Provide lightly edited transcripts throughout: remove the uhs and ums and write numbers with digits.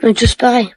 On est tous pareils.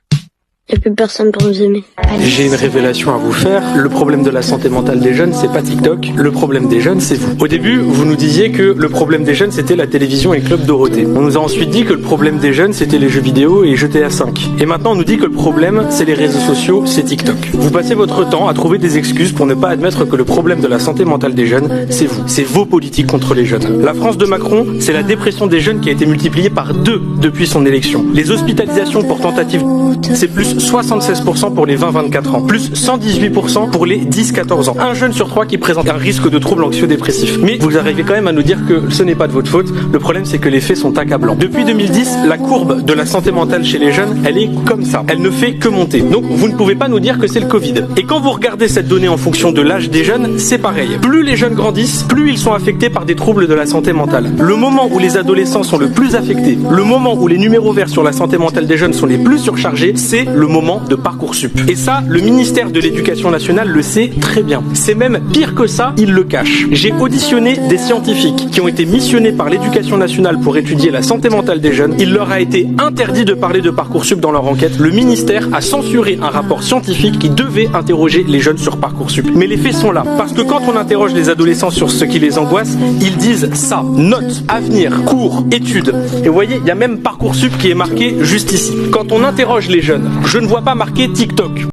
Il n'y a plus personne pour nous aimer. J'ai une révélation à vous faire. Le problème de la santé mentale des jeunes, c'est pas TikTok. Le problème des jeunes, c'est vous. Au début, vous nous disiez que le problème des jeunes, c'était la télévision et Club Dorothée. On nous a ensuite dit que le problème des jeunes, c'était les jeux vidéo et GTA 5. Et maintenant, on nous dit que le problème, c'est les réseaux sociaux, c'est TikTok. Vous passez votre temps à trouver des excuses pour ne pas admettre que le problème de la santé mentale des jeunes, c'est vous. C'est vos politiques contre les jeunes. La France de Macron, c'est la dépression des jeunes qui a été multipliée par 2 depuis son élection. Les hospitalisations pour tentative, c'est plus 76% pour les 20-24 ans, plus 118% pour les 10-14 ans. Un jeune sur 3 qui présente un risque de troubles anxio-dépressifs. Mais vous arrivez quand même à nous dire que ce n'est pas de votre faute. Le problème, c'est que les faits sont accablants. Depuis 2010, la courbe de la santé mentale chez les jeunes, elle est comme ça. Elle ne fait que monter. Donc, vous ne pouvez pas nous dire que c'est le Covid. Et quand vous regardez cette donnée en fonction de l'âge des jeunes, c'est pareil. Plus les jeunes grandissent, plus ils sont affectés par des troubles de la santé mentale. Le moment où les adolescents sont le plus affectés, le moment où les numéros verts sur la santé mentale des jeunes sont les plus surchargés, c'est le moment de Parcoursup. Et ça, le ministère de l'Éducation nationale le sait très bien. C'est même pire que ça, il le cache. J'ai auditionné des scientifiques qui ont été missionnés par l'Éducation nationale pour étudier la santé mentale des jeunes. Il leur a été interdit de parler de Parcoursup dans leur enquête. Le ministère a censuré un rapport scientifique qui devait interroger les jeunes sur Parcoursup. Mais les faits sont là. Parce que quand on interroge les adolescents sur ce qui les angoisse, ils disent ça. Notes, avenir, cours, études. Et vous voyez, il y a même Parcoursup qui est marqué juste ici. Quand on interroge les jeunes, je ne vois pas marqué TikTok.